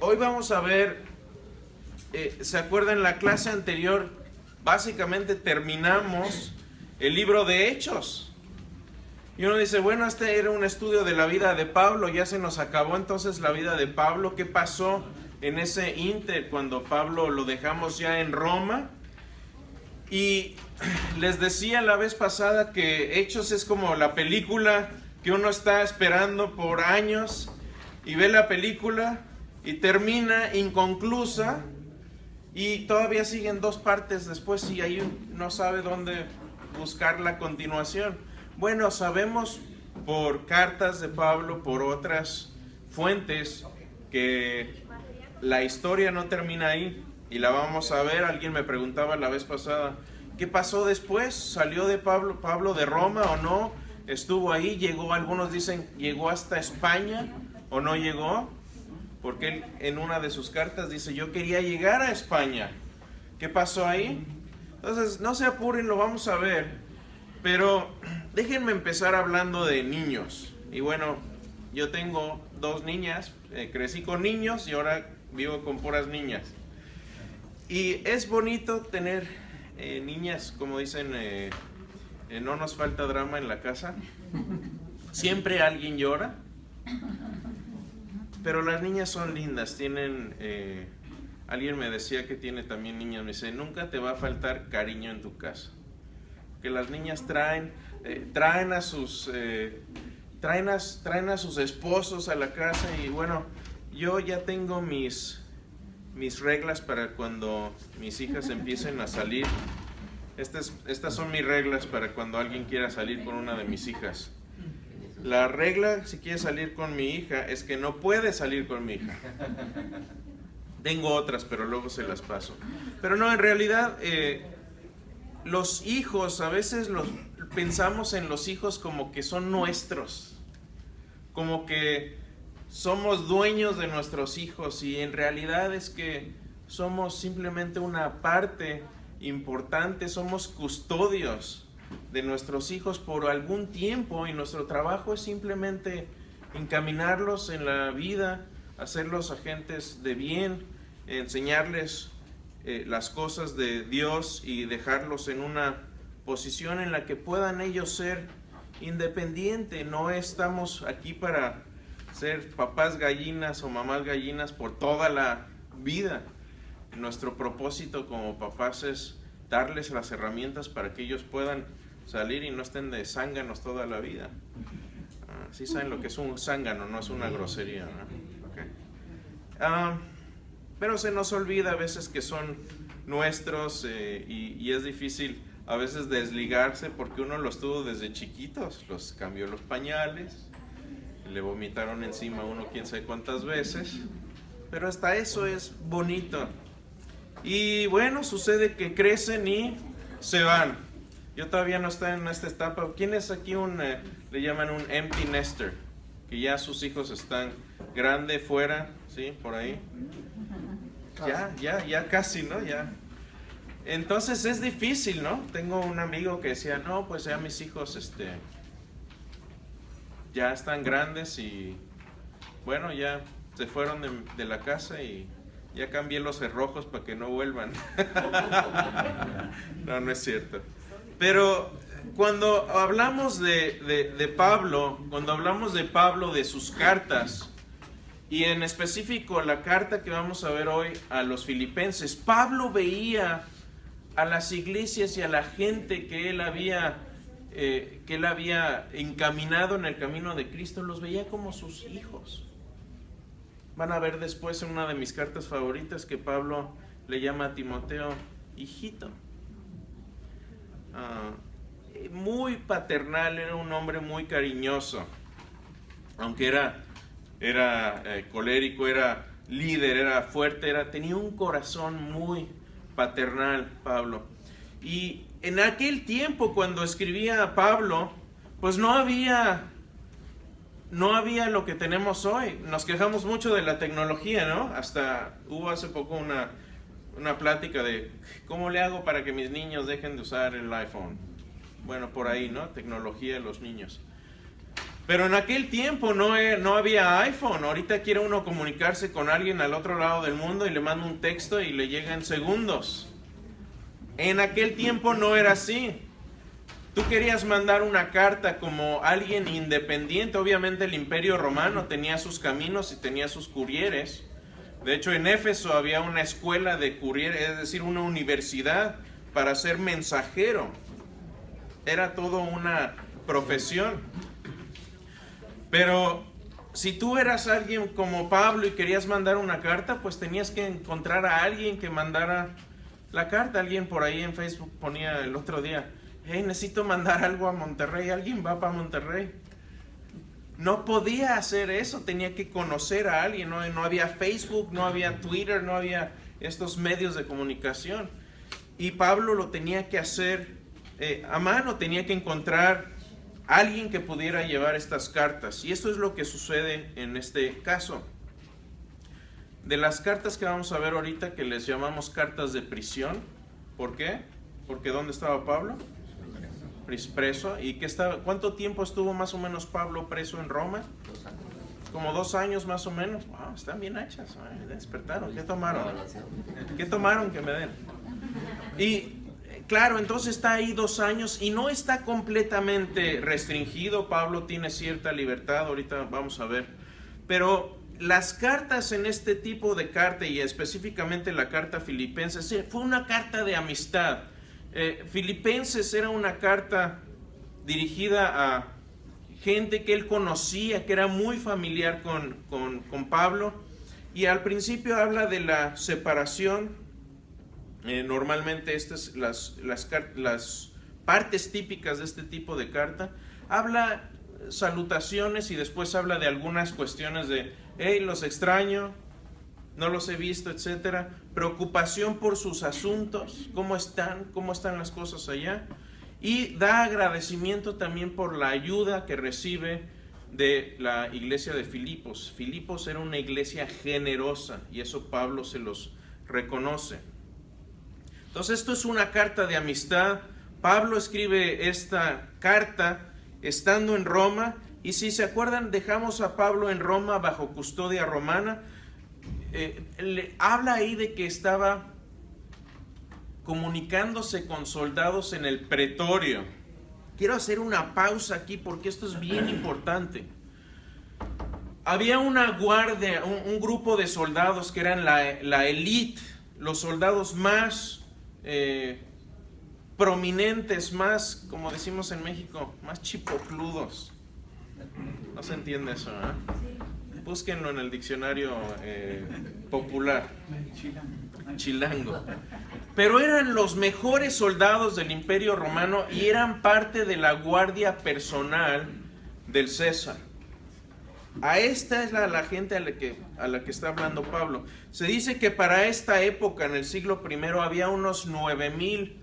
Hoy vamos a ver, ¿se acuerdan? La clase anterior básicamente terminamos el libro de Hechos. Y uno dice, bueno, este era un estudio de la vida de Pablo, ya se nos acabó entonces la vida de Pablo. ¿Qué pasó en ese inter cuando Pablo lo dejamos ya en Roma? Y les decía la vez pasada que Hechos es como la película que uno está esperando por años y ve la película y termina inconclusa y todavía siguen dos partes después y ahí no sabe dónde buscar la continuación. Bueno, sabemos por cartas de Pablo, por otras fuentes, que la historia no termina ahí y la vamos a ver. Alguien me preguntaba la vez pasada, ¿qué pasó después? ¿Salió de Pablo de Roma o no? ¿Estuvo ahí? ¿Llegó? Algunos dicen, ¿llegó hasta España o no llegó? Porque él en una de sus cartas dice, yo quería llegar a España. ¿Qué pasó ahí? Entonces, no se apuren, lo vamos a ver. Pero déjenme empezar hablando de niños. Y bueno, yo tengo dos niñas, crecí con niños y ahora vivo con puras niñas. Y es bonito tener niñas, como dicen, no nos falta drama en la casa. Siempre alguien llora. Pero las niñas son lindas, tienen, alguien me decía que tiene también niñas, me dice, nunca te va a faltar cariño en tu casa. Que las niñas traen a sus esposos a la casa y bueno, yo ya tengo mis reglas para cuando mis hijas empiecen a salir. Estas son mis reglas para cuando alguien quiera salir con una de mis hijas. La regla, si quiere salir con mi hija, es que no puede salir con mi hija. Tengo otras, pero luego se las paso. Pero no, en realidad, los hijos, a veces pensamos en los hijos como que son nuestros. Como que somos dueños de nuestros hijos y en realidad es que somos simplemente una parte importante, somos custodios de nuestros hijos por algún tiempo y nuestro trabajo es simplemente encaminarlos en la vida, hacerlos agentes de bien, enseñarles las cosas de Dios y dejarlos en una posición en la que puedan ellos ser independientes. No estamos aquí para ser papás gallinas o mamás gallinas por toda la vida. Nuestro propósito como papás es darles las herramientas para que ellos puedan salir y no estén de zánganos toda la vida. Sí saben lo que es un zángano, no es una grosería, ¿no? Okay. Pero se nos olvida a veces que son nuestros y es difícil a veces desligarse porque uno los tuvo desde chiquitos, los cambió los pañales, le vomitaron encima a uno quién sabe cuántas veces, pero hasta eso es bonito. Y bueno, sucede que crecen y se van. Yo todavía no estoy en esta etapa. ¿Quién es aquí le llaman un empty nester? Que ya sus hijos están grandes fuera, ¿sí? Por ahí. Ya casi, ¿no? Ya. Entonces es difícil, ¿no? Tengo un amigo que decía, no, pues ya mis hijos, ya están grandes y, bueno, ya se fueron de la casa y ya cambié los cerrojos para que no vuelvan. No es cierto. Pero cuando hablamos de Pablo, de sus cartas, y en específico la carta que vamos a ver hoy a los filipenses, Pablo veía a las iglesias y a la gente que él había encaminado en el camino de Cristo, los veía como sus hijos. Van a ver después en una de mis cartas favoritas que Pablo le llama a Timoteo hijito. Muy paternal, era un hombre muy cariñoso, aunque era colérico, era líder, era fuerte, tenía un corazón muy paternal Pablo. Y en aquel tiempo cuando escribía Pablo, pues no había lo que tenemos hoy. Nos quejamos mucho de la tecnología, ¿no? Hasta hubo hace poco una plática de cómo le hago para que mis niños dejen de usar el iPhone. Bueno, por ahí, ¿no? Tecnología de los niños. Pero en aquel tiempo no había iPhone. Ahorita quiere uno comunicarse con alguien al otro lado del mundo y le manda un texto y le llega en segundos. En aquel tiempo no era así. Tú querías mandar una carta como alguien independiente. Obviamente el Imperio Romano tenía sus caminos y tenía sus curieres. De hecho, en Éfeso había una escuela de curieres, es decir, una universidad para ser mensajero. Era todo una profesión. Pero si tú eras alguien como Pablo y querías mandar una carta, pues tenías que encontrar a alguien que mandara la carta. Alguien por ahí en Facebook ponía el otro día: hey, necesito mandar algo a Monterrey. ¿Alguien va para Monterrey? No podía hacer eso, tenía que conocer a alguien. No había Facebook, no había Twitter, no había estos medios de comunicación. Y Pablo lo tenía que hacer a mano, tenía que encontrar alguien que pudiera llevar estas cartas. Y esto es lo que sucede en este caso. De las cartas que vamos a ver ahorita, que les llamamos cartas de prisión. ¿Por qué? Porque ¿dónde estaba Pablo? Preso. ¿Y cuánto tiempo estuvo más o menos Pablo preso en Roma? 2 años. Como 2 años más o menos. Wow, están bien hechas. Despertaron. ¿Qué tomaron? ¿Qué tomaron que me den? Y claro, entonces está ahí 2 años y no está completamente restringido. Pablo tiene cierta libertad, ahorita vamos a ver. Pero las cartas en este tipo de carta, y específicamente la carta Filipenses, fue una carta de amistad. Filipenses era una carta dirigida a gente que él conocía, que era muy familiar con Pablo. Y al principio habla de la separación. Normalmente estas las partes típicas de este tipo de carta. Habla salutaciones y después habla de algunas cuestiones de: hey, los extraño, no los he visto, etcétera. Preocupación por sus asuntos, cómo están las cosas allá. Y da agradecimiento también por la ayuda que recibe de la iglesia de Filipos. Filipos era una iglesia generosa y eso Pablo se los reconoce. Entonces esto es una carta de amistad. Pablo escribe esta carta estando en Roma, y si se acuerdan, dejamos a Pablo en Roma bajo custodia romana. Habla ahí de que estaba comunicándose con soldados en el pretorio. Quiero hacer una pausa aquí porque esto es bien importante. Había una guardia, un grupo de soldados que eran la élite, los soldados más prominentes, más, como decimos en México, más chipocludos. No se entiende eso, ¿eh? Búsquenlo en el diccionario popular. Chilango. Pero eran los mejores soldados del Imperio Romano y eran parte de la guardia personal del César. A esta es la gente a la que está hablando Pablo. Se dice que para esta época, en el siglo I, había unos 9,000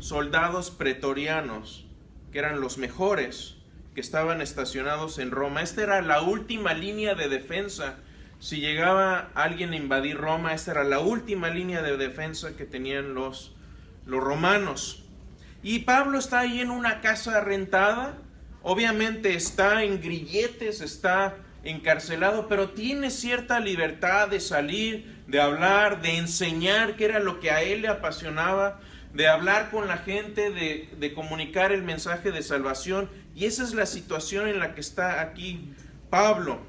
soldados pretorianos, que eran los mejores, que estaban estacionados en Roma. Esta era la última línea de defensa. Si llegaba alguien a invadir Roma, esta era la última línea de defensa que tenían los romanos. Y Pablo está ahí en una casa rentada. Obviamente está en grilletes, está encarcelado, pero tiene cierta libertad de salir, de hablar, de enseñar, que era lo que a él le apasionaba, de hablar con la gente, de comunicar el mensaje de salvación. Y esa es la situación en la que está aquí Pablo.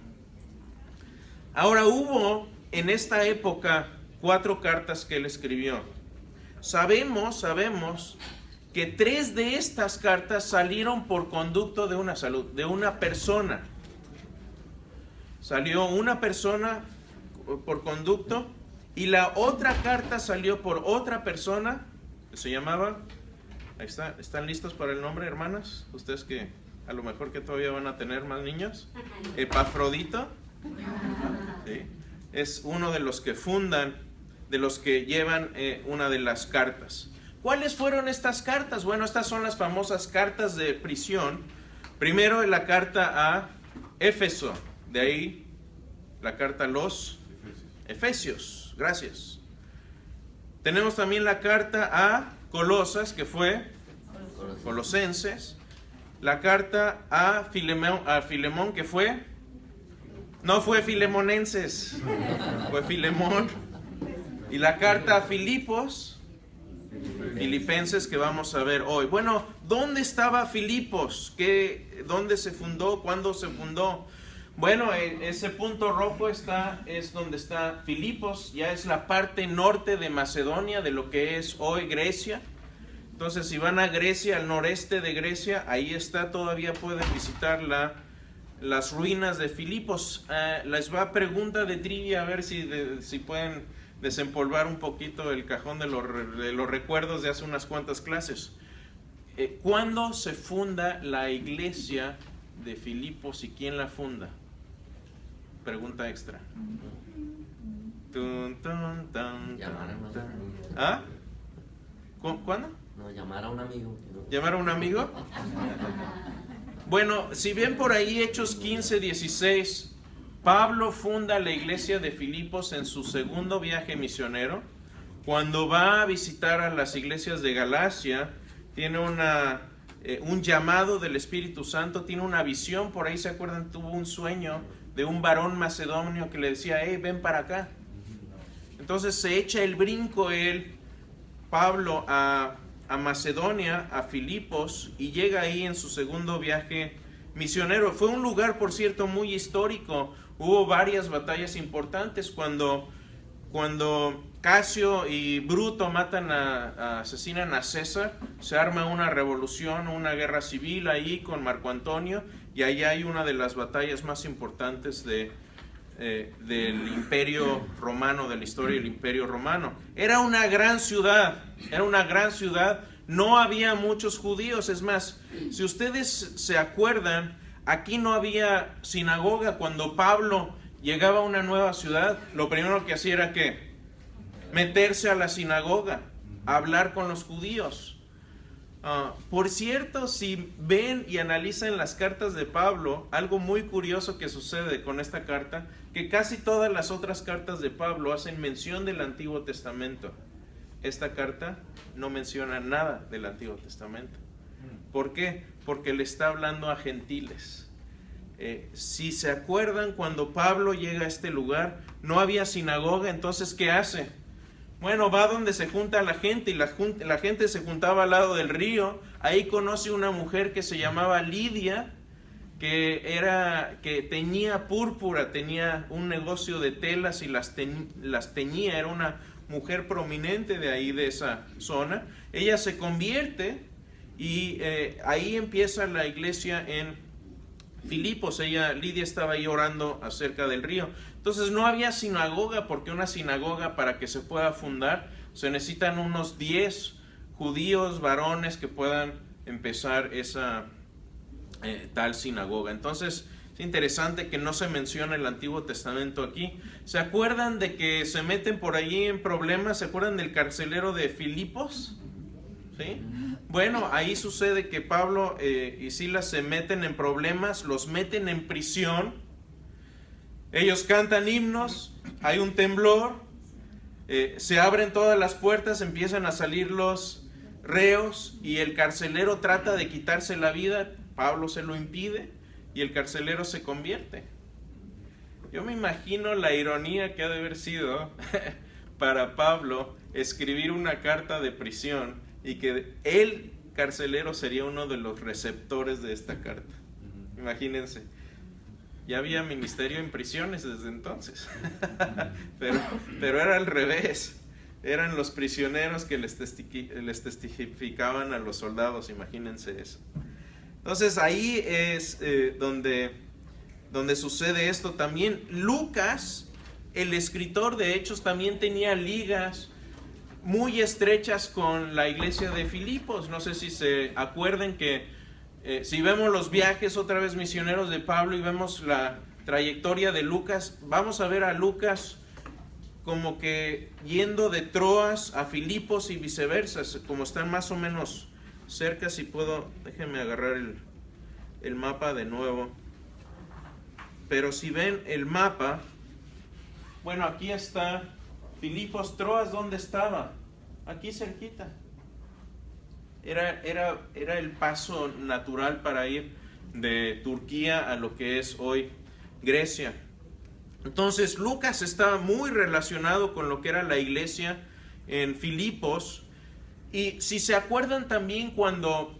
Ahora, hubo en esta época 4 cartas que él escribió. Sabemos que 3 de estas cartas salieron por conducto de una persona. Salió una persona por conducto y la otra carta salió por otra persona que se llamaba, ahí está, ¿están listos para el nombre, hermanas? Ustedes que a lo mejor que todavía van a tener más niños. Epafrodito. ¿Sí? Es uno de los que fundan, de los que llevan una de las cartas. ¿Cuáles fueron estas cartas? Bueno, estas son las famosas cartas de prisión. Primero la carta a Éfeso, de ahí la carta a los Efesios. Gracias. Tenemos también la carta a Colosas, que fue Colosenses. la carta a Filemón, que no fue Filemonenses, fue Filemón. Y la carta a Filipenses, que vamos a ver hoy. Bueno, ¿dónde estaba Filipos? ¿Dónde se fundó? ¿Cuándo se fundó? Bueno, ese punto rojo es donde está Filipos, ya es la parte norte de Macedonia, de lo que es hoy Grecia. Entonces, si van a Grecia, al noreste de Grecia, ahí está, todavía pueden visitar las ruinas de Filipos. Les va pregunta de trivia, a ver si pueden desempolvar un poquito el cajón de los recuerdos de hace unas cuantas clases. ¿Cuándo se funda la iglesia de Filipos y quién la funda? Pregunta extra. ¿Ah? ¿Cuándo? No, llamar a un amigo. ¿Llamar a un amigo? Bueno, si ven por ahí Hechos 15:16, Pablo funda la iglesia de Filipos en su segundo viaje misionero. Cuando va a visitar a las iglesias de Galacia, tiene un llamado del Espíritu Santo, tiene una visión, por ahí se acuerdan, tuvo un sueño de un varón macedonio que le decía, hey, ven para acá. Entonces se echa el brinco Pablo, a Macedonia, a Filipos, y llega ahí en su segundo viaje misionero. Fue un lugar, por cierto, muy histórico. Hubo varias batallas importantes cuando Casio y Bruto asesinan a César. Se arma una revolución, una guerra civil ahí con Marco Antonio, y ahí hay una de las batallas más importantes del Imperio Romano, de la historia del Imperio Romano. Era una gran ciudad, no había muchos judíos. Es más, si ustedes se acuerdan, aquí no había sinagoga. Cuando Pablo llegaba a una nueva ciudad, lo primero que hacía era ¿qué? Meterse a la sinagoga, a hablar con los judíos. Por cierto, si ven y analizan las cartas de Pablo, algo muy curioso que sucede con esta carta, que casi todas las otras cartas de Pablo hacen mención del Antiguo Testamento. Esta carta no menciona nada del Antiguo Testamento. ¿Por qué? Porque le está hablando a gentiles. Si se acuerdan, cuando Pablo llega a este lugar, no había sinagoga. Entonces, ¿qué hace? Bueno, va donde se junta la gente, y la gente se juntaba al lado del río. Ahí conoce una mujer que se llamaba Lidia, que teñía púrpura, tenía un negocio de telas y las teñía. Era una mujer prominente de ahí, de esa zona. Ella se convierte y ahí empieza la iglesia en Filipos. Lidia estaba ahí orando acerca del río. Entonces no había sinagoga, porque una sinagoga, para que se pueda fundar, se necesitan unos 10 judíos varones que puedan empezar esa tal sinagoga. Entonces es interesante que no se menciona el Antiguo Testamento aquí. ¿Se acuerdan de que se meten por allí en problemas? ¿Se acuerdan del carcelero de Filipos? ¿Sí? Bueno, ahí sucede que Pablo y Silas se meten en problemas, los meten en prisión. Ellos cantan himnos, hay un temblor, se abren todas las puertas, empiezan a salir los reos y el carcelero trata de quitarse la vida. Pablo se lo impide y el carcelero se convierte. Yo me imagino la ironía que ha de haber sido para Pablo escribir una carta de prisión y que el carcelero sería uno de los receptores de esta carta. Imagínense. Ya había ministerio en prisiones desde entonces, pero era al revés. Eran los prisioneros que les testificaban a los soldados, imagínense eso. Entonces ahí es donde sucede esto también. Lucas, el escritor de Hechos, también tenía ligas muy estrechas con la iglesia de Filipos. No sé si se acuerden que si vemos los viajes otra vez misioneros de Pablo y vemos la trayectoria de Lucas, vamos a ver a Lucas como que yendo de Troas a Filipos y viceversa, como están más o menos cerca. Si puedo, déjenme agarrar el mapa de nuevo. Pero si ven el mapa, bueno, aquí está Filipos. Troas, ¿dónde estaba? Aquí cerquita. Era el paso natural para ir de Turquía a lo que es hoy Grecia. Entonces Lucas está muy relacionado con lo que era la iglesia en Filipos. Y si se acuerdan también, cuando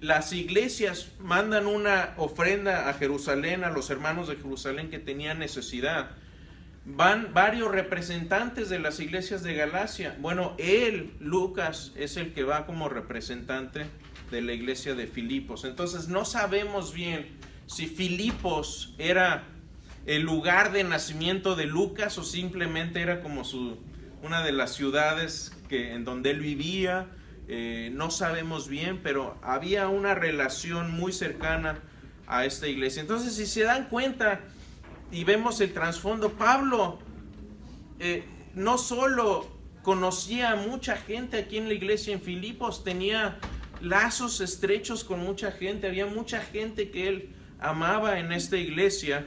las iglesias mandan una ofrenda a Jerusalén, a los hermanos de Jerusalén que tenían necesidad, van varios representantes de las iglesias de Galacia. Bueno, Lucas, es el que va como representante de la iglesia de Filipos. Entonces no sabemos bien si Filipos era el lugar de nacimiento de Lucas o simplemente era como una de las ciudades en donde él vivía. No sabemos bien, pero había una relación muy cercana a esta iglesia. Entonces, si se dan cuenta y vemos el trasfondo, Pablo no solo conocía a mucha gente aquí en la iglesia en Filipos, tenía lazos estrechos con mucha gente, había mucha gente que él amaba en esta iglesia.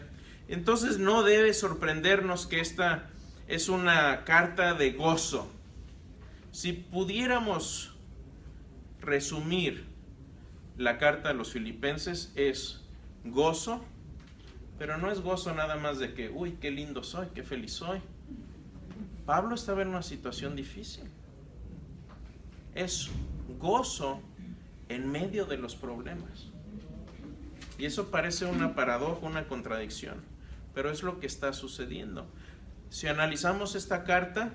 Entonces no debe sorprendernos que esta es una carta de gozo. Si pudiéramos resumir la carta a los filipenses, es gozo, pero no es gozo nada más de que, uy, qué lindo soy, qué feliz soy. Pablo estaba en una situación difícil. Es gozo en medio de los problemas. Y eso parece una paradoja, una contradicción, pero es lo que está sucediendo. Si analizamos esta carta,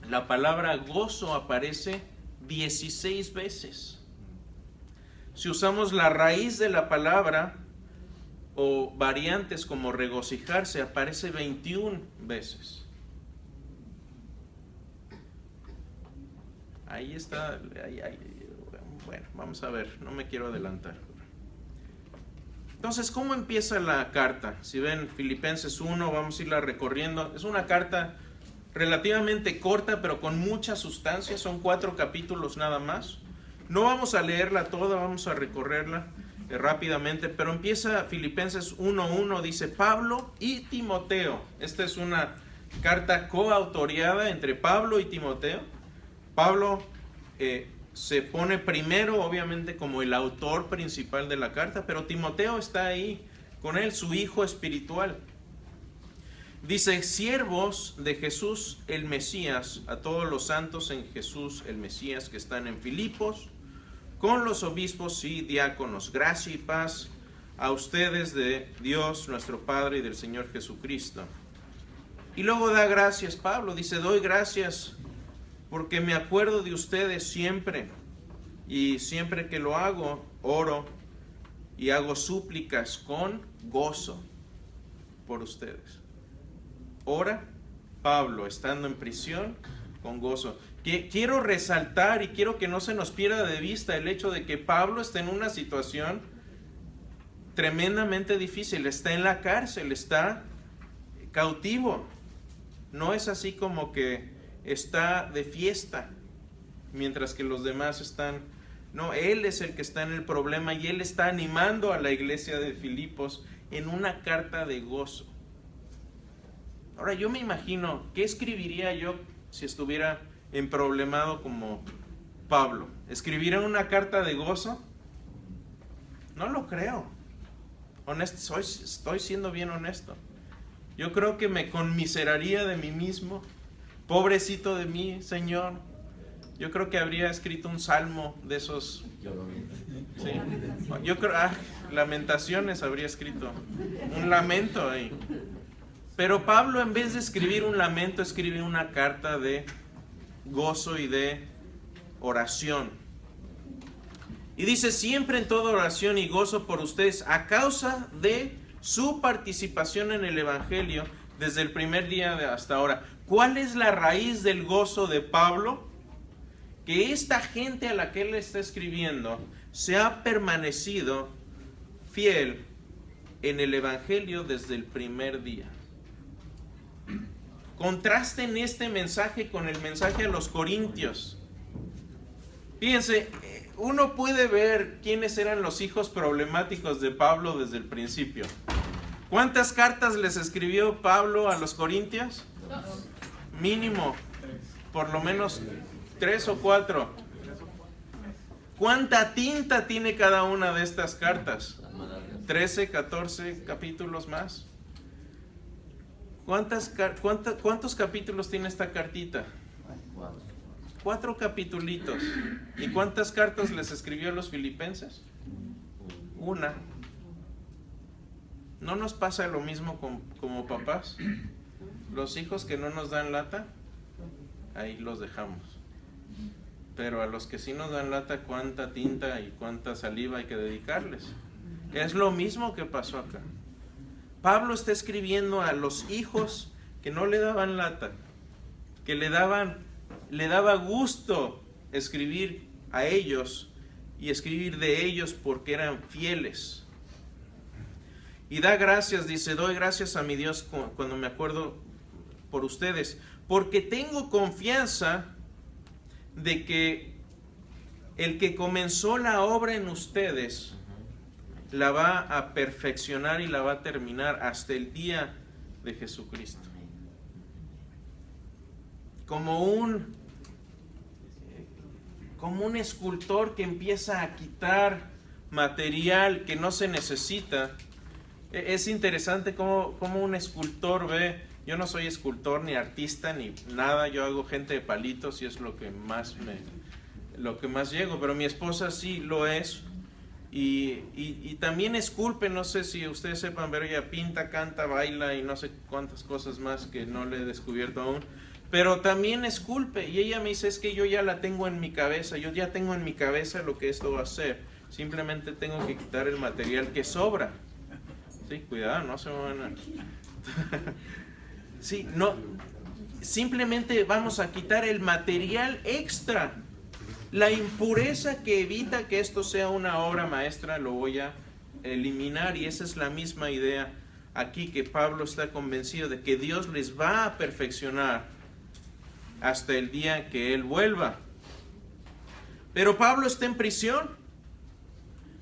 la palabra gozo aparece 16 veces. Si usamos la raíz de la palabra o variantes como regocijarse, aparece 21 veces. Ahí está. Bueno, vamos a ver, no me quiero adelantar. Entonces, ¿cómo empieza la carta? Si ven Filipenses 1, vamos a irla recorriendo. Es una carta relativamente corta, pero con mucha sustancia. Son 4 capítulos nada más. No vamos a leerla toda, vamos a recorrerla rápidamente, pero empieza Filipenses 1:1, dice Pablo y Timoteo. Esta es una carta coautoriada entre Pablo y Timoteo. Pablo se pone primero, obviamente, como el autor principal de la carta, pero Timoteo está ahí con él, su hijo espiritual. Dice, siervos de Jesús el Mesías, a todos los santos en Jesús el Mesías que están en Filipos, con los obispos y diáconos, gracia y paz a ustedes de Dios nuestro Padre y del Señor Jesucristo. Y luego da gracias Pablo, dice, doy gracias porque me acuerdo de ustedes siempre, y siempre que lo hago, oro y hago súplicas con gozo por ustedes. Ora Pablo, estando en prisión, con gozo. Quiero resaltar y quiero que no se nos pierda de vista el hecho de que Pablo está en una situación tremendamente difícil. Está en la cárcel, está cautivo. No es así como que está de fiesta, mientras que los demás están. No, él es el que está en el problema y él está animando a la iglesia de Filipos en una carta de gozo. Ahora yo me imagino, ¿qué escribiría yo si estuviera emproblemado como Pablo? ¿Escribiría una carta de gozo? No lo creo. Estoy siendo bien honesto. Yo creo que me conmiseraría de mí mismo. Pobrecito de mí, Señor. Yo creo que habría escrito un salmo de esos. Sí. Yo creo, Lamentaciones habría escrito. Un lamento ahí. Pero Pablo, en vez de escribir un lamento, escribe una carta de gozo y de oración. Y dice, siempre en toda oración y gozo por ustedes, a causa de su participación en el Evangelio desde el primer día hasta ahora. ¿Cuál es la raíz del gozo de Pablo? Que esta gente a la que él está escribiendo se ha permanecido fiel en el Evangelio desde el primer día. Contrasten este mensaje con el mensaje a los Corintios. Fíjense, uno puede ver quiénes eran los hijos problemáticos de Pablo desde el principio. ¿Cuántas cartas les escribió Pablo a los Corintios? Mínimo, por lo menos 3 o 4. ¿Cuánta tinta tiene cada una de estas cartas? 13, 14 capítulos más. ¿Cuántos capítulos tiene esta cartita? 4 capitulitos. ¿Y cuántas cartas les escribió a los filipenses? 1. ¿No nos pasa lo mismo como papás? Los hijos que no nos dan lata, ahí los dejamos. Pero a los que sí nos dan lata, cuánta tinta y cuánta saliva hay que dedicarles. Es lo mismo que pasó acá. Pablo está escribiendo a los hijos que no le daban lata, que le daba gusto escribir a ellos y escribir de ellos porque eran fieles. Y da gracias, dice, doy gracias a mi Dios cuando me acuerdo por ustedes, porque tengo confianza de que el que comenzó la obra en ustedes la va a perfeccionar y la va a terminar hasta el día de Jesucristo. Como un escultor que empieza a quitar material que no se necesita. Es interesante cómo un escultor ve. Yo no soy escultor ni artista ni nada, yo hago gente de palitos y es lo que más llego, pero mi esposa sí lo es. Y también esculpe, no sé si ustedes sepan, pero ella pinta, canta, baila y no sé cuántas cosas más que no le he descubierto aún. Pero también esculpe, y ella me dice, es que yo ya la tengo en mi cabeza, yo ya tengo en mi cabeza lo que esto va a hacer. Simplemente tengo que quitar el material que sobra. Sí, cuidado, no se me van a... Sí, no, simplemente vamos a quitar el material extra. La impureza que evita que esto sea una obra maestra lo voy a eliminar, y esa es la misma idea aquí, que Pablo está convencido de que Dios les va a perfeccionar hasta el día que Él vuelva. Pero Pablo está en prisión.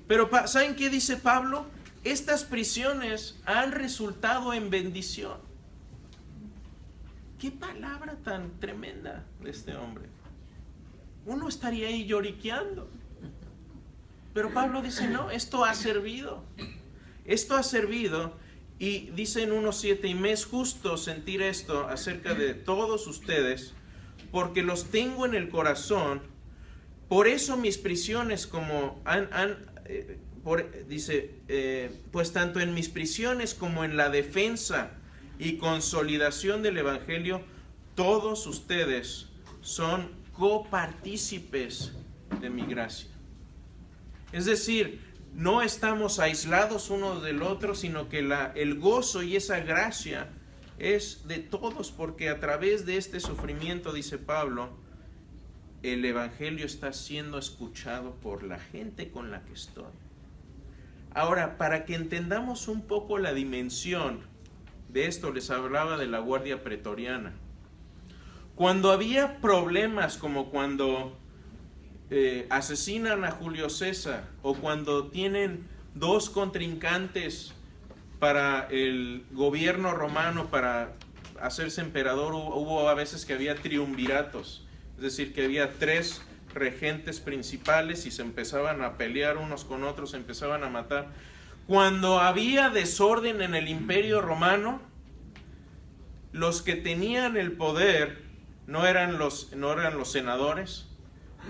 Pero ¿saben qué dice Pablo? Estas prisiones han resultado en bendición. Qué palabra tan tremenda de este hombre. Uno estaría ahí lloriqueando. Pero Pablo dice, no, esto ha servido. Esto ha servido. Y dice en 1:7, y me es justo sentir esto acerca de todos ustedes, porque los tengo en el corazón. Por eso mis prisiones pues tanto en mis prisiones como en la defensa y consolidación del Evangelio, todos ustedes son copartícipes de mi gracia. Es decir, no estamos aislados uno del otro, sino que el gozo y esa gracia es de todos, porque a través de este sufrimiento, dice Pablo, el Evangelio está siendo escuchado por la gente con la que estoy. Ahora, para que entendamos un poco la dimensión de esto, les hablaba de la Guardia Pretoriana. Cuando había problemas, como cuando asesinan a Julio César, o cuando tienen dos contrincantes para el gobierno romano para hacerse emperador, hubo a veces que había triunviratos, es decir, que había 3 regentes principales y se empezaban a pelear unos con otros, se empezaban a matar. Cuando había desorden en el Imperio Romano, los que tenían el poder no eran los senadores,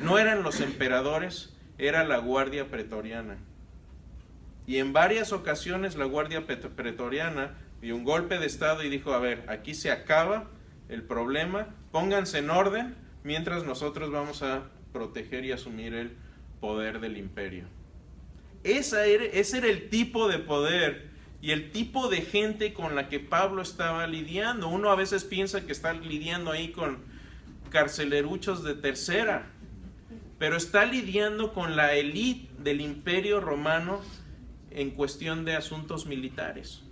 no eran los emperadores, era la Guardia Pretoriana. Y en varias ocasiones la Guardia Pretoriana dio un golpe de estado y dijo, a ver, aquí se acaba el problema, pónganse en orden, mientras nosotros vamos a proteger y asumir el poder del imperio. Ese era el tipo de poder y el tipo de gente con la que Pablo estaba lidiando. Uno a veces piensa que está lidiando ahí con carceleruchos de tercera, pero está lidiando con la élite del imperio romano en cuestión de asuntos militares.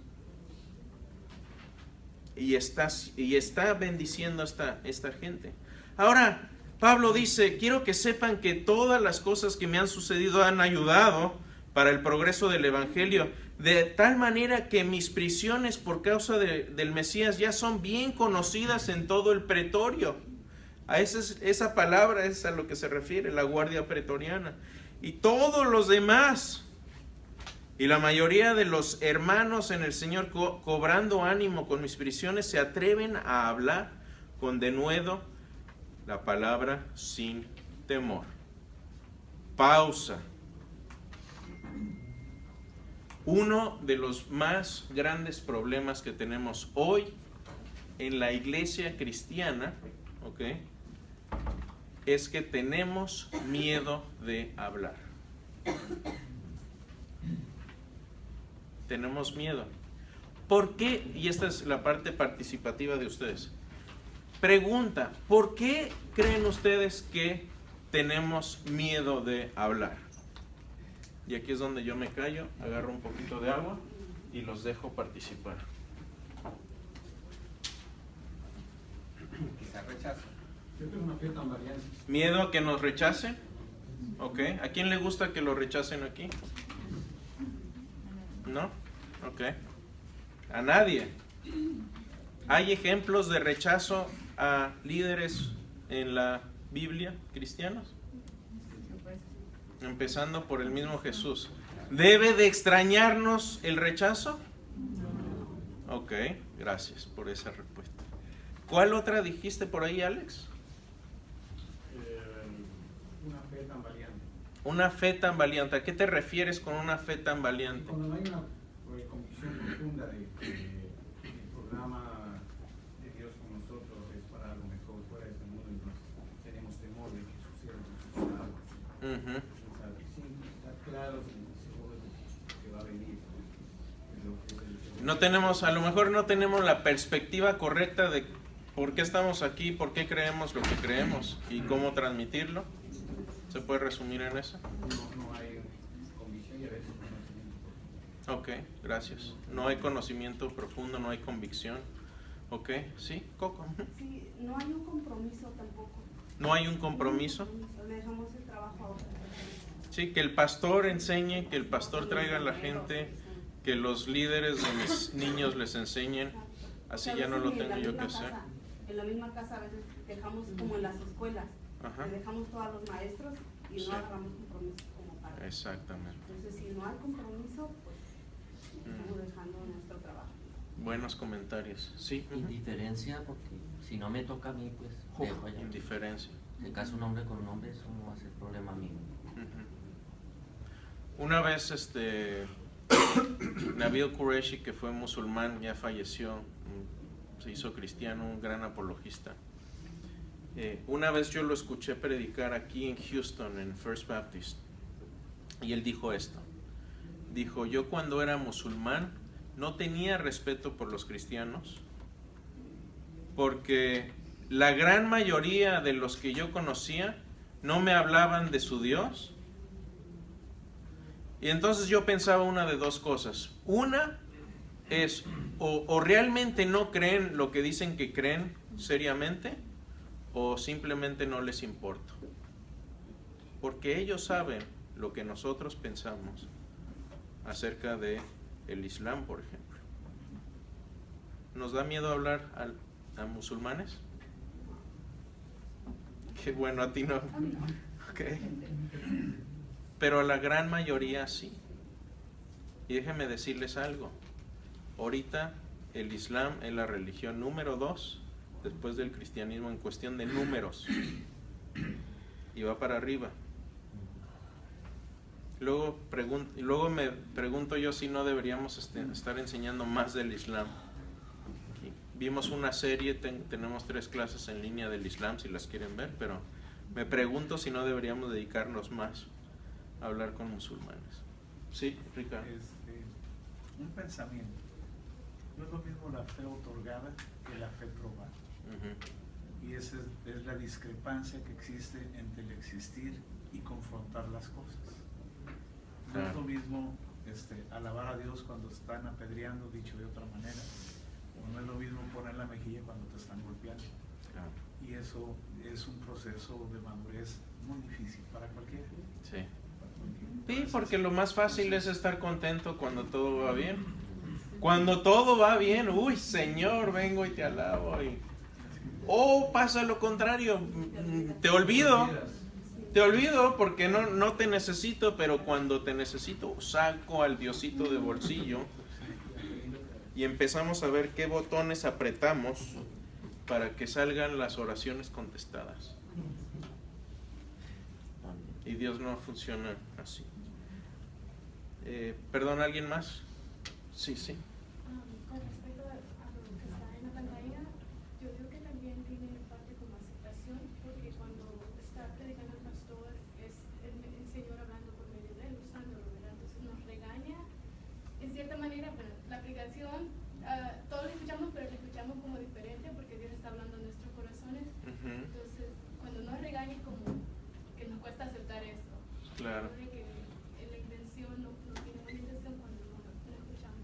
Y está bendiciendo a esta gente. Ahora, Pablo dice, quiero que sepan que todas las cosas que me han sucedido han ayudado para el progreso del Evangelio, de tal manera que mis prisiones por causa del Mesías ya son bien conocidas en todo el pretorio. A esa palabra es a lo que se refiere, la Guardia Pretoriana. Y todos los demás, y la mayoría de los hermanos en el Señor, cobrando ánimo con mis prisiones, se atreven a hablar con denuedo la palabra sin temor. Pausa. Uno de los más grandes problemas que tenemos hoy en la iglesia cristiana, ¿ok?, es que tenemos miedo de hablar. Tenemos miedo. ¿Por qué? Y esta es la parte participativa de ustedes. Pregunta, ¿por qué creen ustedes que tenemos miedo de hablar? Y aquí es donde yo me callo, agarro un poquito de agua y los dejo participar. Quizá rechazo. Yo tengo una fe tan variante. ¿Miedo a que nos rechacen? ¿Ok? ¿A quién le gusta que lo rechacen aquí? ¿No? Ok. A nadie. ¿Hay ejemplos de rechazo a líderes en la Biblia cristianos? Empezando por el mismo Jesús. ¿Debe de extrañarnos el rechazo? Ok, gracias por esa respuesta. ¿Cuál otra dijiste por ahí, Alex? Una fe tan valiente. Una fe tan valiente. ¿A qué te refieres con una fe tan valiente? Cuando no hay una convicción profunda de que el programa de Dios con nosotros es para algo mejor fuera de este mundo, entonces tenemos temor de que suceda algo. Sí, está claro y seguro de que va a venir. No tenemos, a lo mejor no tenemos la perspectiva correcta de por qué estamos aquí, por qué creemos lo que creemos y cómo transmitirlo. ¿Se puede resumir en eso? No hay convicción y a veces conocimiento. Ok, gracias. No hay conocimiento profundo, no hay convicción. Ok, sí, Coco. Sí, no hay un compromiso tampoco. No hay un compromiso. Le dejamos el trabajo a otras personas. Sí, que el pastor enseñe, que el pastor traiga a la gente, que los líderes de mis niños les enseñen. Así ya no lo tengo yo que hacer. En la misma casa a veces dejamos como en las escuelas. Ajá. Le dejamos todo a los maestros y Sí. no agarramos compromiso como para. Exactamente. Entonces, si no hay compromiso, pues estamos dejando nuestro trabajo. Buenos comentarios. Sí. Indiferencia, porque si no me toca a mí, pues dejo allá. Indiferencia. Se casa un hombre con un hombre, eso no va a ser problema mío. Una vez Nabil Qureshi, que fue musulmán, ya falleció, se hizo cristiano, un gran apologista. Una vez yo lo escuché predicar aquí en Houston, en First Baptist, y él dijo esto. Dijo, yo cuando era musulmán no tenía respeto por los cristianos, porque la gran mayoría de los que yo conocía no me hablaban de su Dios. Y entonces yo pensaba una de dos cosas. Una es, o realmente no creen lo que dicen que creen seriamente, o simplemente no les importa. Porque ellos saben lo que nosotros pensamos acerca de el Islam, por ejemplo. ¿Nos da miedo hablar a musulmanes? Qué bueno, a ti no. Okay. Pero a la gran mayoría sí. Y déjenme decirles algo. Ahorita el Islam es la religión número 2 después del cristianismo en cuestión de números. Y va para arriba. Luego me pregunto yo si no deberíamos estar enseñando más del Islam. Aquí. Vimos una serie, tenemos 3 clases en línea del Islam si las quieren ver, pero me pregunto si no deberíamos dedicarnos más a hablar con musulmanes. Sí, Ricardo. Un pensamiento. No es lo mismo la fe otorgada que la fe probada. Y esa es la discrepancia que existe entre el existir y confrontar las cosas. No es lo mismo alabar a Dios cuando están apedreando, dicho de otra manera, o no es lo mismo poner la mejilla cuando te están golpeando. Y eso es un proceso de madurez muy difícil para cualquiera. Sí. Sí, porque lo más fácil es estar contento cuando todo va bien. Cuando todo va bien, uy, Señor, vengo y te alabo. O pasa lo contrario, te olvido. Te olvido porque no te necesito, pero cuando te necesito saco al Diosito de bolsillo y empezamos a ver qué botones apretamos para que salgan las oraciones contestadas. Y Dios no funciona así. Perdón, ¿alguien más? Sí. Con respecto a lo que está en la pantalla, yo digo que también tiene parte como aceptación, porque cuando está predicando el pastor es el Señor hablando por medio de él, usándolo, ¿verdad? Entonces nos regaña, en cierta manera, pero la aplicación, todos lo escuchamos, pero lo escuchamos como diferente, porque Dios está hablando en nuestros corazones. Entonces, cuando nos regaña, como que nos cuesta aceptar eso. Claro. De que la intención no tiene buena intención cuando no escuchamos.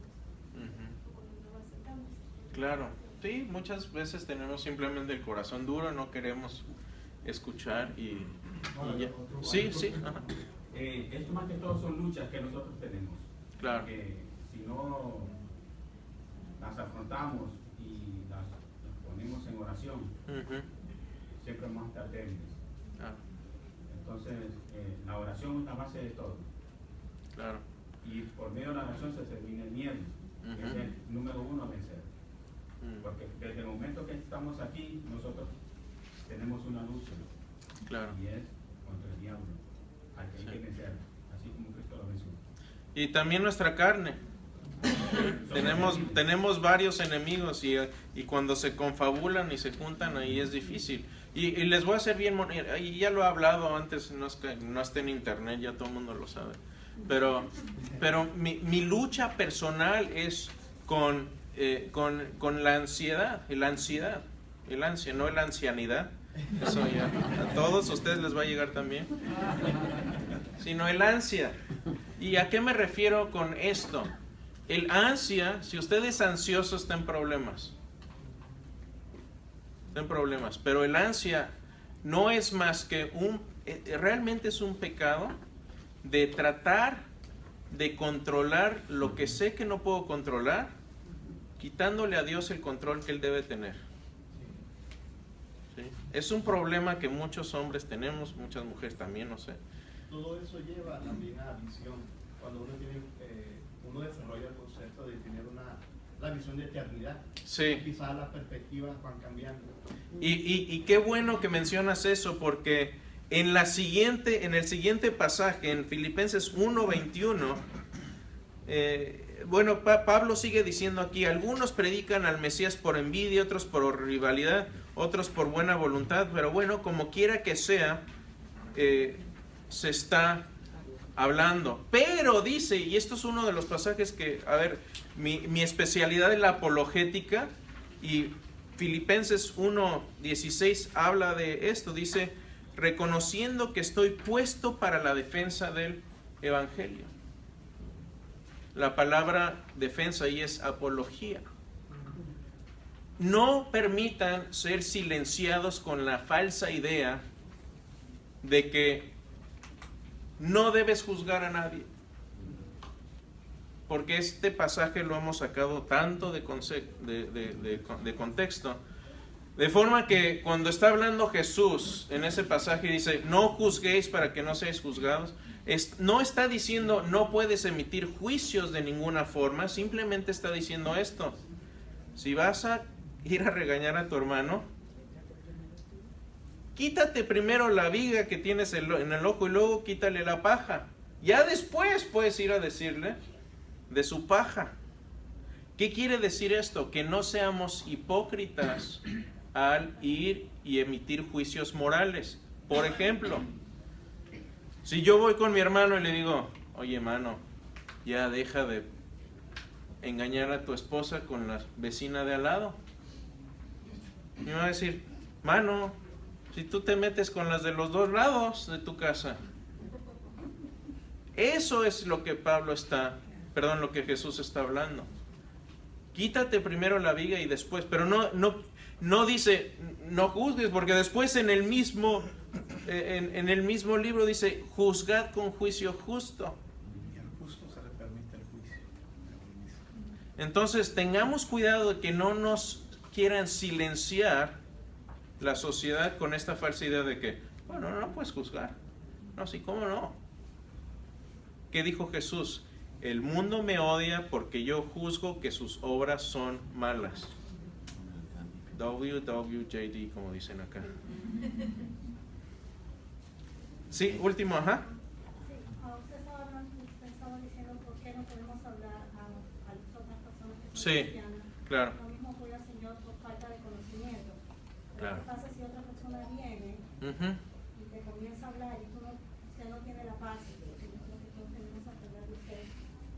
Claro, sí, muchas veces tenemos simplemente el corazón duro, no queremos escuchar y ya. Sí. Ajá. Esto más que todo son luchas que nosotros tenemos. Claro. Que si no las afrontamos y las ponemos en oración, siempre vamos a estar débiles. Entonces, la oración es la base de todo. Claro. Y por medio de la oración se termina el miedo, que es el número 1 a vencer. Porque desde el momento que estamos aquí, nosotros tenemos una lucha. Claro. Y es contra el diablo, al que hay que vencer, así como Cristo lo venció. Y también nuestra carne. Tenemos varios enemigos y cuando se confabulan y se juntan ahí es difícil. Y les voy a hacer bien, y ya lo he hablado antes, no es que no esté en internet, ya todo el mundo lo sabe. Pero mi lucha personal es con la ansiedad, el ansia, no la ancianidad. Eso ya a todos ustedes les va a llegar también. Sino el ansia. ¿Y a qué me refiero con esto? El ansia, si usted es ansioso, está en problemas. Está en problemas. Pero el ansia no es más que realmente es un pecado de tratar de controlar lo que sé que no puedo controlar, quitándole a Dios el control que Él debe tener. ¿Sí? Es un problema que muchos hombres tenemos, muchas mujeres también, no sé. Todo eso lleva también a visión. Cuando uno desarrolla el concepto de tener la visión de eternidad, sí. Quizás las perspectivas van cambiando. Y qué bueno que mencionas eso, porque en el siguiente pasaje, en Filipenses 1:21, Pablo sigue diciendo aquí: algunos predican al Mesías por envidia, otros por rivalidad, otros por buena voluntad, pero bueno, como quiera que sea, se está hablando. Pero dice, y esto es uno de los pasajes que, a ver, mi especialidad es la apologética, y Filipenses 1:16 habla de esto, dice: reconociendo que estoy puesto para la defensa del evangelio. La palabra defensa ahí es apología. No permitan ser silenciados con la falsa idea de que no debes juzgar a nadie. Porque este pasaje lo hemos sacado tanto de contexto. De forma que cuando está hablando Jesús en ese pasaje dice: no juzguéis para que no seáis juzgados. No está diciendo no puedes emitir juicios de ninguna forma. Simplemente está diciendo esto: si vas a ir a regañar a tu hermano, quítate primero la viga que tienes en el ojo y luego quítale la paja. Ya después puedes ir a decirle de su paja. ¿Qué quiere decir esto? Que no seamos hipócritas al ir y emitir juicios morales. Por ejemplo, si yo voy con mi hermano y le digo: oye, hermano, ya deja de engañar a tu esposa con la vecina de al lado. Y me va a decir: mano, si tú te metes con las de los dos lados de tu casa. Eso es lo que lo que Jesús está hablando. Quítate primero la viga y después, pero no dice no juzgues, porque después en el mismo libro dice: juzgad con juicio justo. Y al justo se le permite el juicio. Entonces tengamos cuidado de que no nos quieran silenciar la sociedad con esta falsa idea de que, bueno, no puedes juzgar. No, sí, ¿cómo no? ¿Qué dijo Jesús? El mundo me odia porque yo juzgo que sus obras son malas. WWJD, como dicen acá. Sí, último, ajá. Sí, usted estaba diciendo por qué no podemos hablar a las otras personas que son Sí, cristianas. claro. Lo mismo ocurre, Señor, por falta de conocimiento. Claro. ¿Qué pasa si otra persona viene Ujú. y te comienza a hablar y usted no tiene la paz? Lo que todos tenemos que aprender de usted.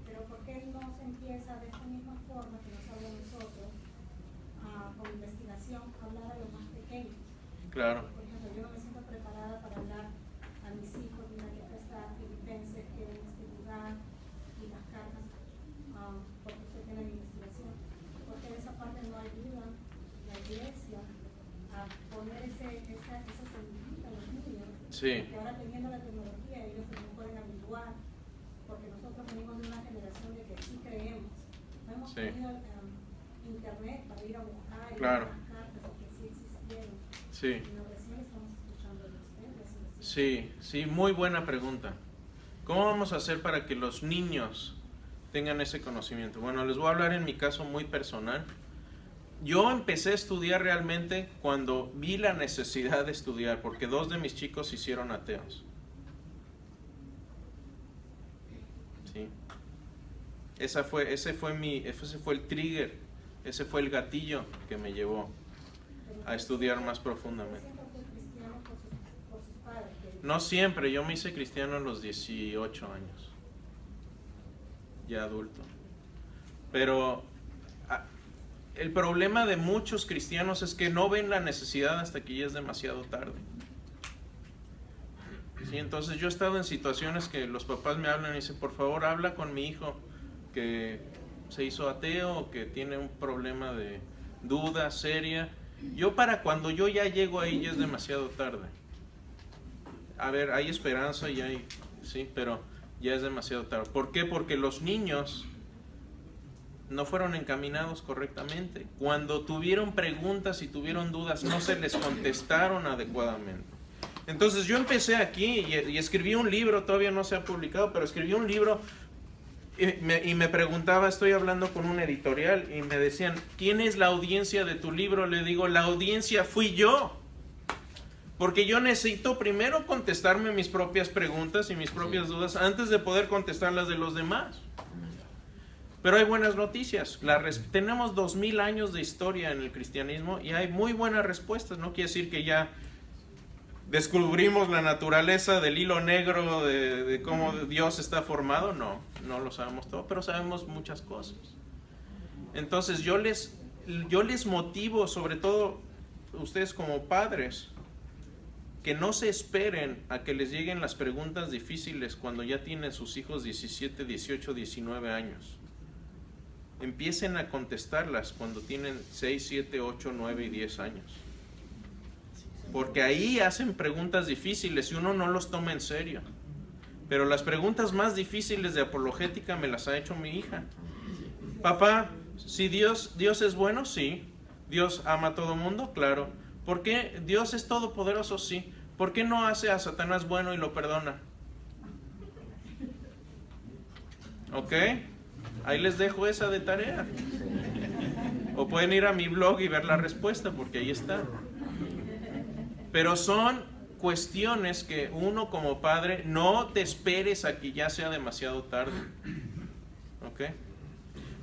Pero ¿por qué no se empieza de esta misma forma que nos habla a nosotros, con investigación, a hablar a los más pequeños? Claro. Por ejemplo, yo no me siento preparada para hablar a mis hijos, mira que acá está Filipenses, que en este lugar, y las cartas, porque usted tiene la investigación. Porque de esa parte no ayuda la iglesia a poner esa semillita a los niños. Sí. Que ahora teniendo la tecnología ellos también pueden habituar, porque nosotros venimos de una generación de que sí creemos. No hemos Sí. tenido internet para ir a buscar y Claro. las cartas, porque sí existieron. Sí. Y recién estamos escuchando de ustedes. Sí, sí, muy buena pregunta. ¿Cómo vamos a hacer para que los niños tengan ese conocimiento? Bueno, les voy a hablar en mi caso muy personal. Yo empecé a estudiar realmente cuando vi la necesidad de estudiar, porque 2 de mis chicos se hicieron ateos. Sí. Ese fue el trigger, ese fue el gatillo que me llevó a estudiar más profundamente. Siempre fue cristiano por sus padres. No siempre, yo me hice cristiano a los 18 años, ya adulto. Pero el problema de muchos cristianos es que no ven la necesidad hasta que ya es demasiado tarde. Sí, entonces yo he estado en situaciones que los papás me hablan y dicen, por favor habla con mi hijo que se hizo ateo o que tiene un problema de duda seria. Yo para cuando yo ya llego ahí ya es demasiado tarde. A ver, hay esperanza y hay, sí, pero ya es demasiado tarde. ¿Por qué? Porque los niños no fueron encaminados correctamente. Cuando tuvieron preguntas y tuvieron dudas, no se les contestaron adecuadamente. Entonces yo empecé aquí y escribí un libro, todavía no se ha publicado, pero escribí un libro y me preguntaba, estoy hablando con un editorial y me decían, ¿quién es la audiencia de tu libro? Le digo, la audiencia fui yo. Porque yo necesito primero contestarme mis propias preguntas y mis propias dudas antes de poder contestar las de los demás. Pero hay buenas noticias. Tenemos 2000 años de historia en el cristianismo y hay muy buenas respuestas. No quiere decir que ya descubrimos la naturaleza del hilo negro de cómo Dios está formado. No lo sabemos todo, pero sabemos muchas cosas. Entonces yo les motivo, sobre todo ustedes como padres, que no se esperen a que les lleguen las preguntas difíciles cuando ya tienen sus hijos 17, 18, 19 años. Empiecen a contestarlas cuando tienen 6, 7, 8, 9 y 10 años. Porque ahí hacen preguntas difíciles y uno no los toma en serio. Pero las preguntas más difíciles de apologética me las ha hecho mi hija. Papá, si Dios es bueno, sí. Dios ama a todo mundo, claro. ¿Por qué Dios es todopoderoso? Sí. ¿Por qué no hace a Satanás bueno y lo perdona? ¿Ok? Ahí les dejo esa de tarea. O pueden ir a mi blog y ver la respuesta, porque ahí está. Pero son cuestiones que uno como padre, no te esperes a que ya sea demasiado tarde. ¿Ok?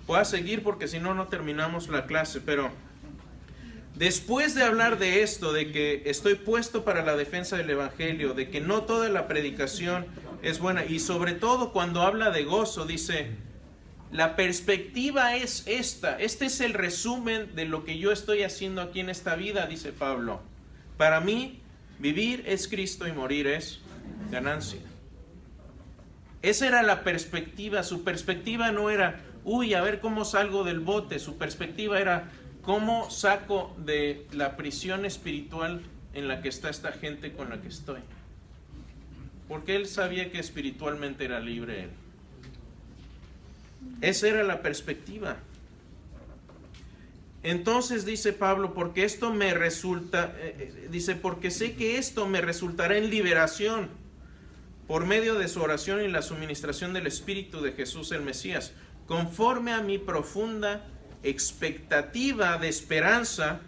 Voy a seguir porque si no, no terminamos la clase, pero después de hablar de esto, de que estoy puesto para la defensa del evangelio, de que no toda la predicación es buena, y sobre todo cuando habla de gozo, dice, la perspectiva es esta, este es el resumen de lo que yo estoy haciendo aquí en esta vida, dice Pablo. Para mí, vivir es Cristo y morir es ganancia. Esa era la perspectiva. Su perspectiva no era, a ver cómo salgo del bote. Su perspectiva era, ¿cómo saco de la prisión espiritual en la que está esta gente con la que estoy? Porque él sabía que espiritualmente era libre él. Esa era la perspectiva. Entonces dice Pablo, porque esto me resulta, porque sé que esto me resultará en liberación. por medio de su oración y la suministración del Espíritu de Jesús el Mesías, conforme a mi profunda expectativa de esperanza,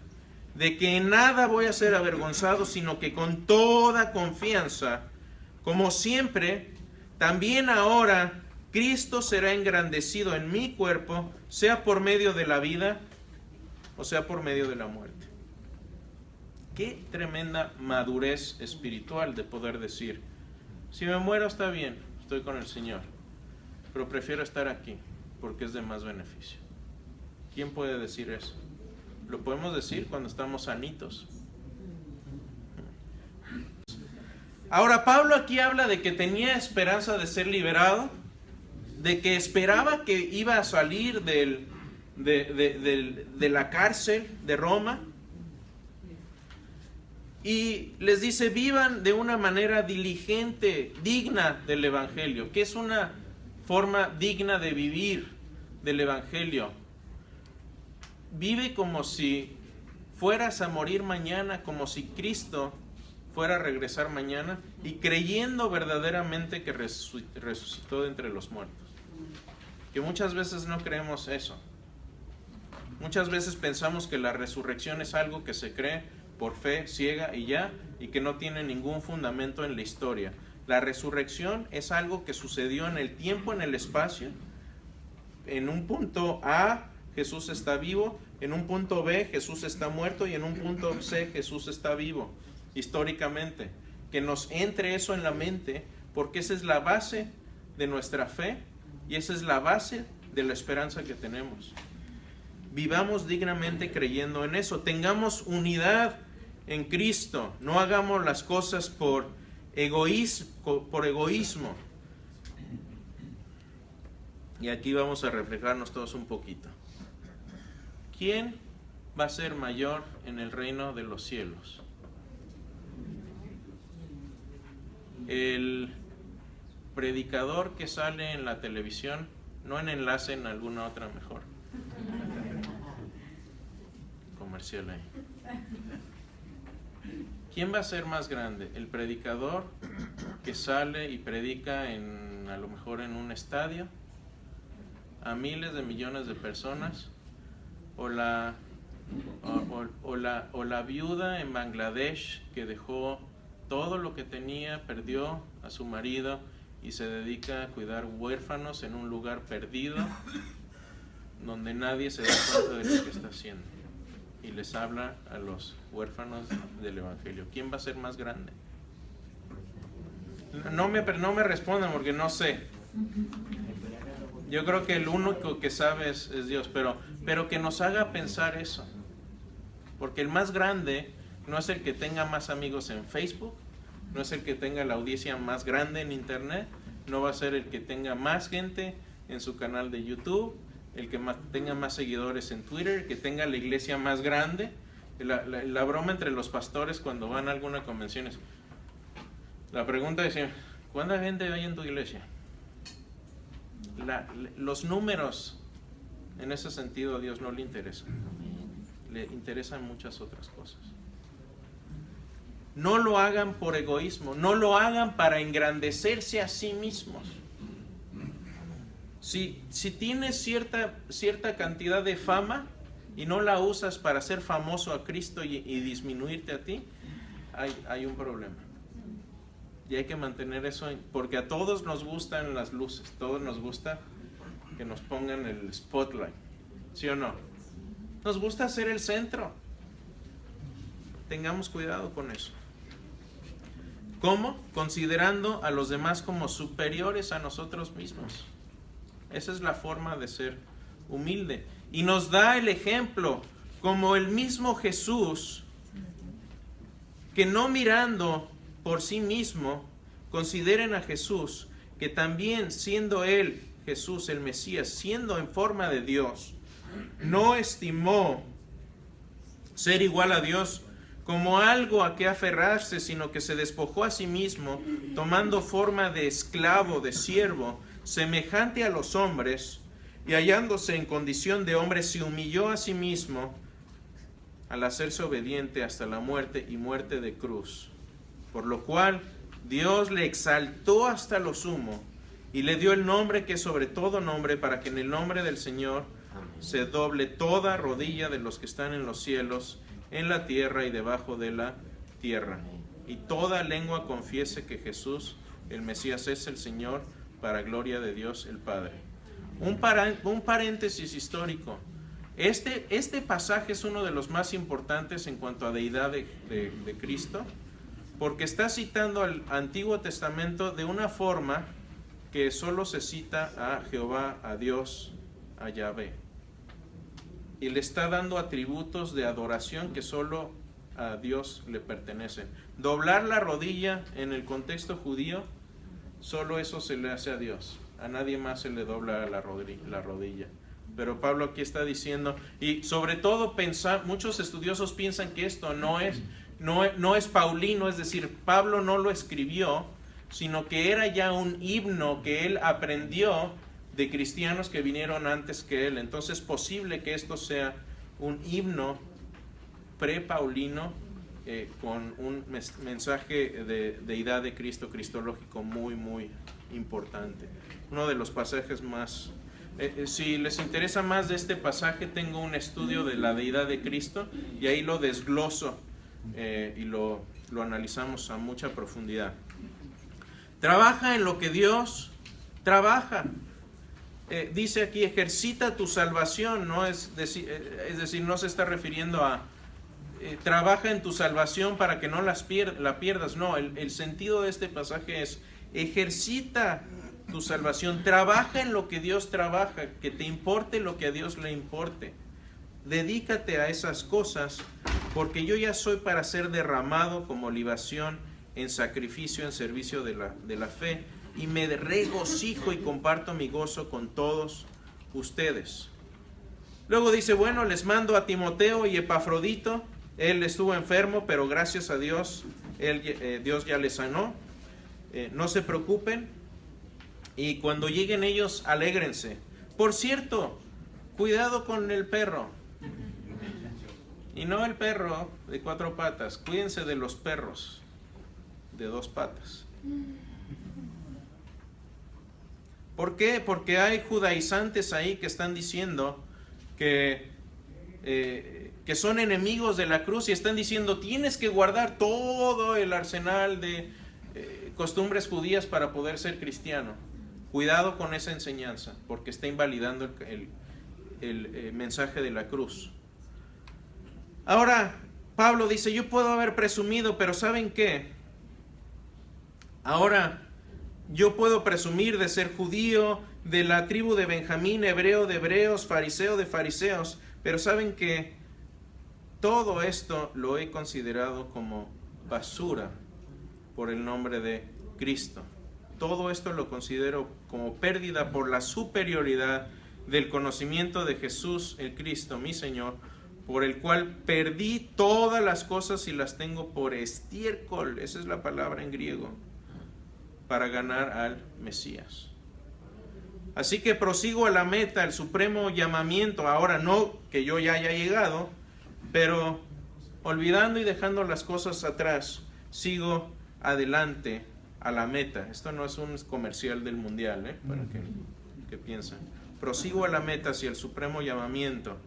de que en nada voy a ser avergonzado, sino que con toda confianza, como siempre, también ahora Cristo será engrandecido en mi cuerpo, sea por medio de la vida o sea por medio de la muerte. Qué tremenda madurez espiritual de poder decir, si me muero está bien, estoy con el Señor, pero prefiero estar aquí porque es de más beneficio. ¿Quién puede decir eso? Lo podemos decir cuando estamos sanitos. Ahora Pablo aquí habla de que tenía esperanza de ser liberado, de que esperaba que iba a salir de la cárcel de Roma, y les dice, vivan de una manera diligente, digna del Evangelio. ¿Qué es una forma digna de vivir del Evangelio? Vive como si fueras a morir mañana, como si Cristo fuera a regresar mañana, y creyendo verdaderamente que resucitó de entre los muertos. Que muchas veces no creemos eso. Muchas veces pensamos que la resurrección es algo que se cree por fe ciega y ya, y que no tiene ningún fundamento en la historia. La resurrección es algo que sucedió en el tiempo, en el espacio. En un punto A, Jesús está vivo, en un punto B, Jesús está muerto, y en un punto C, Jesús está vivo, históricamente. Que nos entre eso en la mente, porque esa es la base de nuestra fe, y esa es la base de la esperanza que tenemos. Vivamos dignamente creyendo en eso, tengamos unidad en Cristo, no hagamos las cosas por egoísmo. Y aquí vamos a reflejarnos todos un poquito. ¿Quién va a ser mayor en el reino de los cielos? ¿El predicador que sale en la televisión? No en Enlace, en alguna otra mejor. Comercial ahí. ¿Quién va a ser más grande? ¿El predicador que sale y predica a lo mejor en un estadio a miles de millones de personas? ¿O la viuda en Bangladesh que dejó todo lo que tenía, perdió a su marido y se dedica a cuidar huérfanos en un lugar perdido donde nadie se da cuenta de lo que está haciendo, y les habla a los huérfanos del Evangelio? ¿Quién va a ser más grande? No me respondan porque no sé. Yo creo que el único que sabe es Dios, pero que nos haga pensar eso. Porque el más grande no es el que tenga más amigos en Facebook, no es el que tenga la audiencia más grande en Internet, no va a ser el que tenga más gente en su canal de YouTube, el que tenga más seguidores en Twitter, el que tenga la iglesia más grande. La broma entre los pastores cuando van a alguna convención es, la pregunta es, ¿cuánta gente hay en tu iglesia? Los números, en ese sentido, a Dios no le interesan. Le interesan muchas otras cosas. No lo hagan por egoísmo, no lo hagan para engrandecerse a sí mismos. Si tienes cierta cantidad de fama y no la usas para hacer famoso a Cristo y disminuirte a ti, hay un problema. Y hay que mantener eso, porque a todos nos gustan las luces, todos nos gusta que nos pongan el spotlight, ¿sí o no? Nos gusta ser el centro. Tengamos cuidado con eso. ¿Cómo? Considerando a los demás como superiores a nosotros mismos. Esa es la forma de ser humilde. Y nos da el ejemplo, como el mismo Jesús, que no mirando por sí mismo, consideren a Jesús, que también siendo Él, Jesús el Mesías, siendo en forma de Dios, no estimó ser igual a Dios como algo a que aferrarse, sino que se despojó a sí mismo, tomando forma de esclavo, de siervo, semejante a los hombres, y hallándose en condición de hombre, se humilló a sí mismo al hacerse obediente hasta la muerte y muerte de cruz. Por lo cual Dios le exaltó hasta lo sumo y le dio el nombre que es sobre todo nombre, para que en el nombre del Señor se doble toda rodilla de los que están en los cielos, en la tierra y debajo de la tierra. Y toda lengua confiese que Jesús, el Mesías, es el Señor, para gloria de Dios el Padre. Un paréntesis histórico. Este pasaje es uno de los más importantes en cuanto a deidad de Cristo, porque está citando al Antiguo Testamento de una forma que solo se cita a Jehová, a Dios, a Yahvé. Y le está dando atributos de adoración que solo a Dios le pertenecen. Doblar la rodilla en el contexto judío, solo eso se le hace a Dios. A nadie más se le dobla la rodilla. Pero Pablo aquí está diciendo, y sobre todo muchos estudiosos piensan que esto no es paulino, es decir, Pablo no lo escribió, sino que era ya un himno que él aprendió de cristianos que vinieron antes que él. Entonces es posible que esto sea un himno pre-paulino con un mensaje de deidad de Cristo, cristológico muy, muy importante. Uno de los pasajes más... si les interesa más de este pasaje, tengo un estudio de la deidad de Cristo y ahí lo desgloso y lo analizamos a mucha profundidad. Trabaja en lo que Dios trabaja. Dice aquí, ejercita tu salvación, ¿no? Es decir, no se está refiriendo a trabaja en tu salvación para que no la pierdas. No, el sentido de este pasaje es ejercita tu salvación, trabaja en lo que Dios trabaja, que te importe lo que a Dios le importe. Dedícate a esas cosas, porque yo ya soy para ser derramado como libación en sacrificio, en servicio de la fe, y me regocijo y comparto mi gozo con todos ustedes. Luego dice, bueno, les mando a Timoteo y Epafrodito. Él estuvo enfermo, pero gracias a Dios, Dios ya le sanó. No se preocupen. Y cuando lleguen ellos, alégrense. Por cierto, cuidado con el perro. Y no el perro de 4 patas. Cuídense de los perros de 2 patas. ¿Por qué? Porque hay judaizantes ahí que están diciendo que son enemigos de la cruz y están diciendo tienes que guardar todo el arsenal de costumbres judías para poder ser cristiano. Cuidado con esa enseñanza, porque está invalidando el mensaje de la cruz. Ahora, Pablo dice, yo puedo haber presumido, pero ¿saben qué? Ahora, yo puedo presumir de ser judío, de la tribu de Benjamín, hebreo de hebreos, fariseo de fariseos, pero ¿saben qué? Todo esto lo he considerado como basura por el nombre de Cristo. Todo esto lo considero como pérdida por la superioridad del conocimiento de Jesús, el Cristo, mi Señor, por el cual perdí todas las cosas y las tengo por estiércol, esa es la palabra en griego, para ganar al Mesías. Así que prosigo a la meta, el supremo llamamiento, ahora no que yo ya haya llegado, pero olvidando y dejando las cosas atrás, sigo adelante a la meta. Esto no es un comercial del mundial, para que piensen. Prosigo a la meta hacia el supremo llamamiento.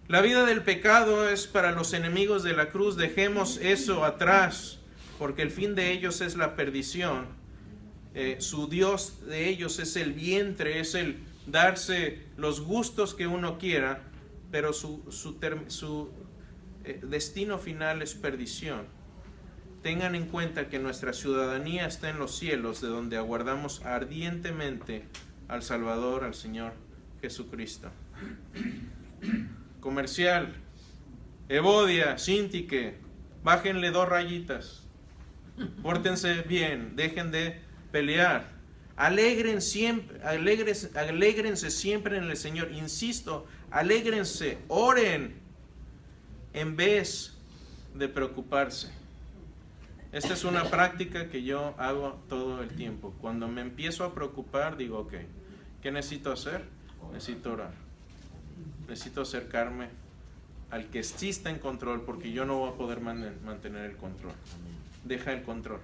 La vida del pecado es para los enemigos de la cruz. Dejemos eso atrás, porque el fin de ellos es la perdición. Su Dios de ellos es el vientre, es el darse los gustos que uno quiera, pero su destino final es perdición. Tengan en cuenta que nuestra ciudadanía está en los cielos, de donde aguardamos ardientemente al Salvador, al Señor Jesucristo. Comercial, Evodia, Sintique, bájenle 2 rayitas, pórtense bien, dejen de pelear, alégrense siempre en el Señor, insisto, alégrense, oren en vez de preocuparse. Esta es una práctica que yo hago todo el tiempo. Cuando me empiezo a preocupar, digo, ok, ¿qué necesito hacer? Necesito orar. Necesito acercarme al que sí está en control, porque yo no voy a poder mantener el control. Deja el control.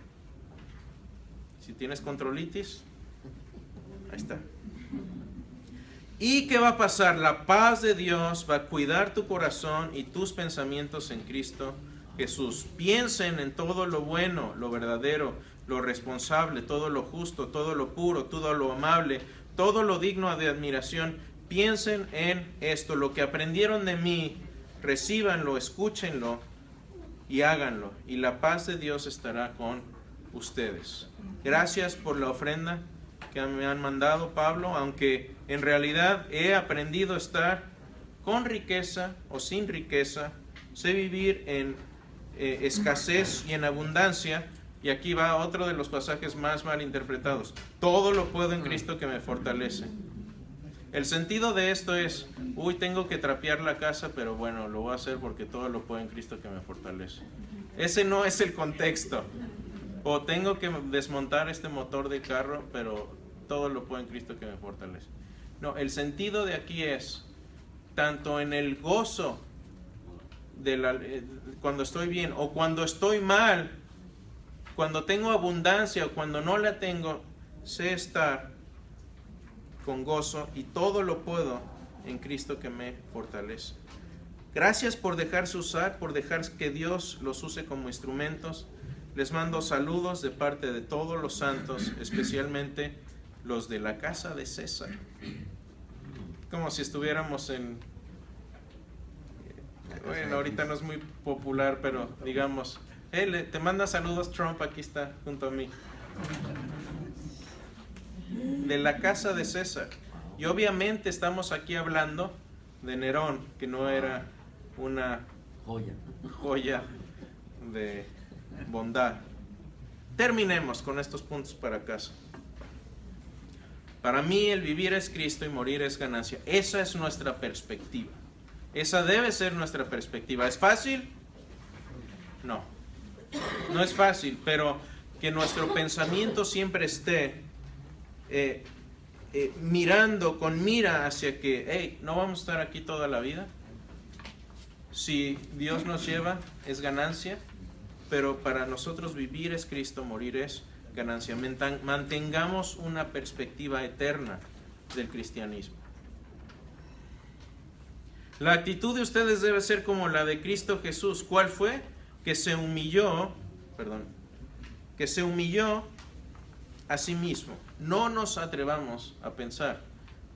Si tienes controlitis, ahí está. ¿Y qué va a pasar? La paz de Dios va a cuidar tu corazón y tus pensamientos en Cristo Jesús. Piensen en todo lo bueno, lo verdadero, lo responsable, todo lo justo, todo lo puro, todo lo amable, todo lo digno de admiración. Piensen en esto, lo que aprendieron de mí, recíbanlo, escúchenlo y háganlo. Y la paz de Dios estará con ustedes. Gracias por la ofrenda que me han mandado, Pablo, aunque en realidad he aprendido a estar con riqueza o sin riqueza, sé vivir en escasez y en abundancia. Y aquí va otro de los pasajes más mal interpretados. Todo lo puedo en Cristo que me fortalece. El sentido de esto es, tengo que trapear la casa, pero bueno, lo voy a hacer porque todo lo puedo en Cristo que me fortalece. Ese no es el contexto. O tengo que desmontar este motor de carro, pero todo lo puedo en Cristo que me fortalece. No, el sentido de aquí es, tanto en el gozo de cuando estoy bien o cuando estoy mal, cuando tengo abundancia o cuando no la tengo, sé estar con gozo y todo lo puedo en Cristo que me fortalece. Gracias por dejarse usar, por dejar que Dios los use como instrumentos. Les mando saludos de parte de todos los santos, especialmente los de la casa de César. Como si estuviéramos en... Bueno, ahorita no es muy popular, pero digamos... te manda saludos Trump, aquí está, junto a mí. De la casa de César. Y obviamente estamos aquí hablando de Nerón, que no era una joya de bondad. Terminemos con estos puntos para casa. Para mí el vivir es Cristo y morir es ganancia. Esa es nuestra perspectiva. Esa debe ser nuestra perspectiva. ¿Es fácil? No. No es fácil, pero que nuestro pensamiento siempre esté mirando con mira hacia que, no vamos a estar aquí toda la vida. Si Dios nos lleva, es ganancia, pero para nosotros vivir es Cristo, morir es ganancia. Mantengamos una perspectiva eterna del cristianismo. La actitud de ustedes debe ser como la de Cristo Jesús. ¿Cuál fue? Que se humilló a sí mismo. No nos atrevamos a pensar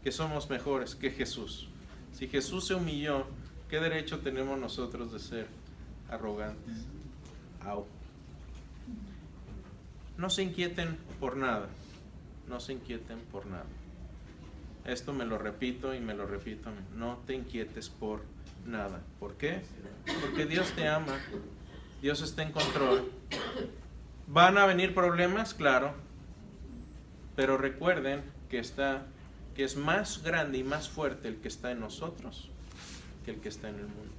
que somos mejores que Jesús. Si Jesús se humilló, ¿qué derecho tenemos nosotros de ser arrogantes? No se inquieten por nada. No se inquieten por nada. Esto me lo repito y me lo repito. No te inquietes por nada. ¿Por qué? Porque Dios te ama. Dios está en control. ¿Van a venir problemas? Claro. Pero recuerden que es más grande y más fuerte el que está en nosotros que el que está en el mundo.